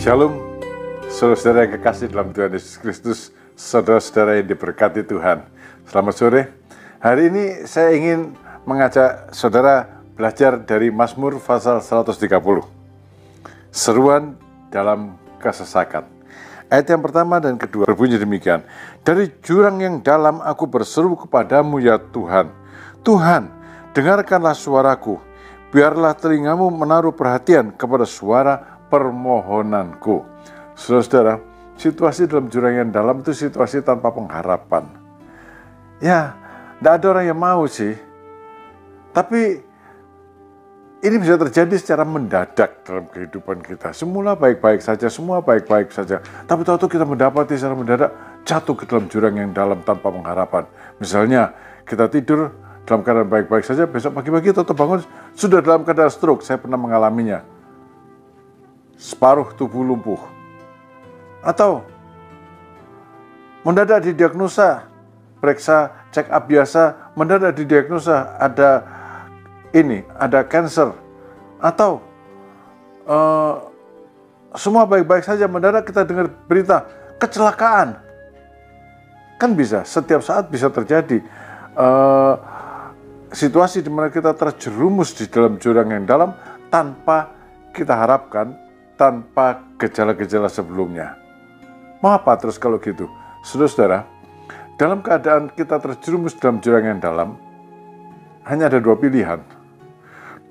Shalom, saudara-saudara yang kekasih dalam Tuhan Yesus Kristus, saudara-saudara yang diberkati Tuhan. Selamat sore. Hari ini saya ingin mengajak saudara belajar dari Mazmur pasal 130. Seruan dalam kesesakan. Ayat yang pertama dan kedua berbunyi demikian. Dari jurang yang dalam aku berseru kepadamu ya Tuhan. Tuhan, dengarkanlah suaraku. Biarlah telingamu menaruh perhatian kepada suara permohonanku. Saudara-saudara, situasi dalam jurang yang dalam itu situasi tanpa pengharapan. Ya, tidak ada orang yang mau sih. Tapi ini bisa terjadi secara mendadak dalam kehidupan kita. Semula baik-baik saja, semua baik-baik saja. Tapi tahu-tahu kita mendapati secara mendadak jatuh ke dalam jurang yang dalam tanpa pengharapan. Misalnya kita tidur dalam keadaan baik-baik saja, besok pagi-pagi atau bangun sudah dalam keadaan stroke. Saya pernah mengalaminya. Separuh tubuh lumpuh. Atau mendadak didiagnosa, periksa check up biasa, mendadak didiagnosa ada cancer. Atau semua baik-baik saja, mendadak kita dengar berita kecelakaan. Kan bisa, setiap saat bisa terjadi situasi di mana kita terjerumus di dalam jurang yang dalam tanpa kita harapkan, tanpa gejala-gejala sebelumnya. Mau apa terus kalau gitu? Saudara-saudara, dalam keadaan kita terjerumus dalam jurang yang dalam, hanya ada dua pilihan.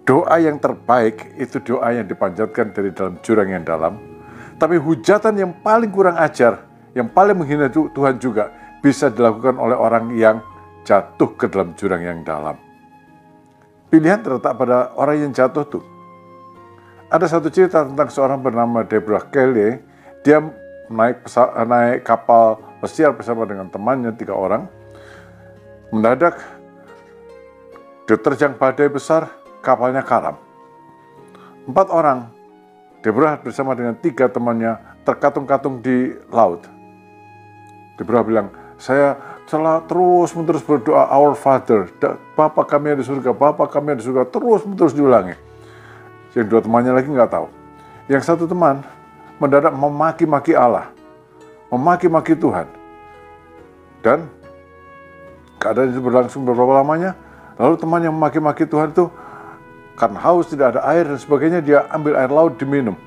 Doa yang terbaik itu doa yang dipanjatkan dari dalam jurang yang dalam. Tapi hujatan yang paling kurang ajar, yang paling menghina Tuhan juga bisa dilakukan oleh orang yang jatuh ke dalam jurang yang dalam. Pilihan terletak pada orang yang jatuh tuh. Ada satu cerita tentang seorang bernama Deborah Kelly. Dia naik kapal pesiar bersama dengan temannya 3 orang. Mendadak diterjang badai besar, kapalnya karam. 4 orang, Deborah bersama dengan 3 temannya terkatung-katung di laut. Deborah bilang, saya telah terus-menerus berdoa Our Father, Bapa kami yang di surga, Bapa kami yang di surga, terus-menerus diulangi. Yang 2 temannya lagi nggak tahu. Yang 1 teman mendadak memaki-maki Allah, memaki-maki Tuhan. Dan keadaan itu berlangsung beberapa lamanya. Lalu teman yang memaki-maki Tuhan itu karena haus, tidak ada air dan sebagainya, dia ambil air laut diminum.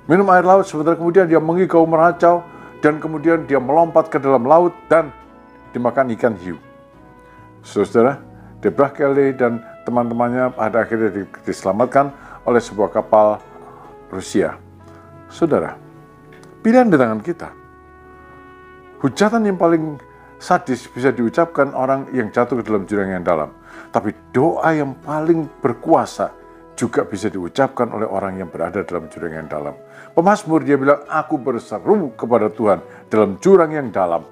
Minum air laut, sebentar kemudian dia mengigau meracau, dan kemudian dia melompat ke dalam laut dan dimakan ikan hiu. Saudara, Deborah Kelly dan teman-temannya pada akhirnya diselamatkan oleh sebuah kapal Rusia. Saudara, pilihan di tangan kita. Hujatan yang paling sadis bisa diucapkan orang yang jatuh ke dalam jurang yang dalam. Tapi doa yang paling berkuasa juga bisa diucapkan oleh orang yang berada dalam jurang yang dalam. Pemazmur dia bilang, aku berseru kepada Tuhan dalam jurang yang dalam.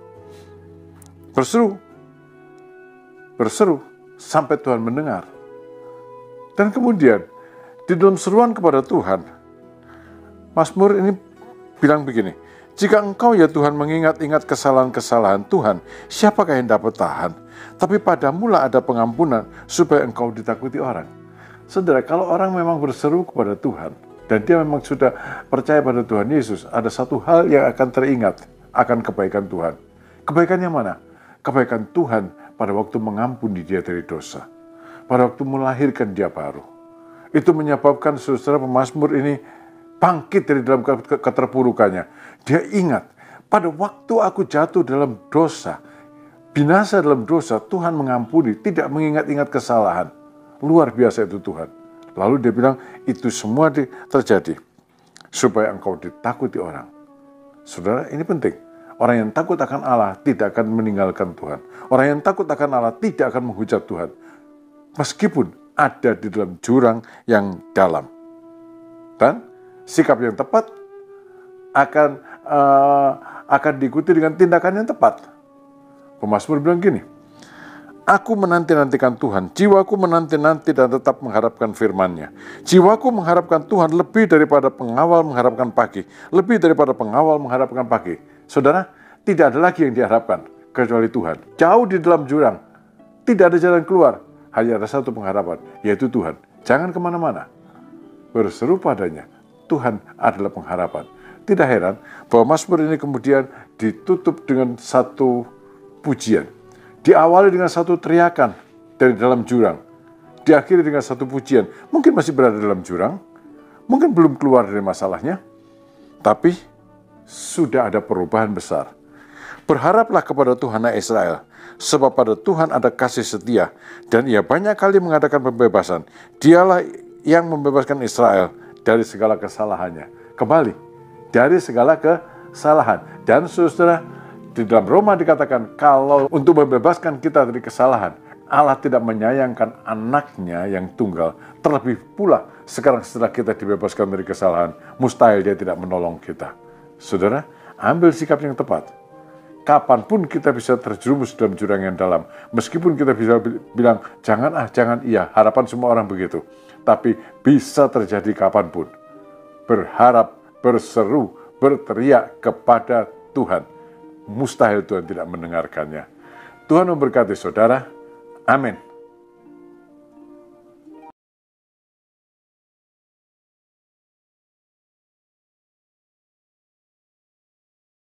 Berseru sampai Tuhan mendengar. Dan kemudian di dalam seruan kepada Tuhan, Mazmur ini bilang begini, jika engkau ya Tuhan mengingat-ingat kesalahan-kesalahan Tuhan, siapakah yang dapat tahan? Tapi padamulah ada pengampunan supaya engkau ditakuti orang. Saudara, kalau orang memang berseru kepada Tuhan, dan dia memang sudah percaya pada Tuhan Yesus, ada satu hal yang akan teringat akan kebaikan Tuhan. Kebaikannya mana? Kebaikan Tuhan pada waktu mengampuni dia dari dosa. Pada waktu melahirkan dia baru. Itu menyebabkan saudara pemazmur ini bangkit dari dalam keterpurukannya. Dia ingat, pada waktu aku jatuh dalam dosa, binasa dalam dosa, Tuhan mengampuni, tidak mengingat-ingat kesalahan. Luar biasa itu Tuhan. Lalu dia bilang, itu semua terjadi supaya engkau ditakuti orang. Saudara, ini penting. Orang yang takut akan Allah tidak akan meninggalkan Tuhan. Orang yang takut akan Allah tidak akan menghujat Tuhan. Meskipun ada di dalam jurang yang dalam. Dan sikap yang tepat akan diikuti dengan tindakan yang tepat. Pemazmur bilang gini, aku menanti-nantikan Tuhan, jiwaku menanti-nanti dan tetap mengharapkan firman-Nya. Jiwaku mengharapkan Tuhan lebih daripada pengawal mengharapkan pagi. Lebih daripada pengawal mengharapkan pagi. Saudara, tidak ada lagi yang diharapkan kecuali Tuhan. Jauh di dalam jurang, tidak ada jalan keluar. Hanya ada satu pengharapan, yaitu Tuhan. Jangan kemana-mana. Berseru padanya, Tuhan adalah pengharapan. Tidak heran bahwa Mazmur ini kemudian ditutup dengan satu pujian. Diawali dengan satu teriakan dari dalam jurang. Diakhiri dengan satu pujian. Mungkin masih berada dalam jurang, mungkin belum keluar dari masalahnya, tapi sudah ada perubahan besar. Berharaplah kepada Tuhan Israel, sebab pada Tuhan ada kasih setia, dan Ia banyak kali mengadakan pembebasan. Dialah yang membebaskan Israel dari segala kesalahannya. Kembali, dari segala kesalahan. Dan saudara, di dalam Roma dikatakan, kalau untuk membebaskan kita dari kesalahan, Allah tidak menyayangkan anaknya yang tunggal. Terlebih pula, sekarang setelah kita dibebaskan dari kesalahan, mustahil Dia tidak menolong kita. Saudara, ambil sikap yang tepat. Kapanpun kita bisa terjerumus dalam jurang yang dalam. Meskipun kita bisa bilang, jangan iya. Harapan semua orang begitu. Tapi bisa terjadi kapanpun. Berharap, berseru, berteriak kepada Tuhan. Mustahil Tuhan tidak mendengarkannya. Tuhan memberkati saudara. Amin.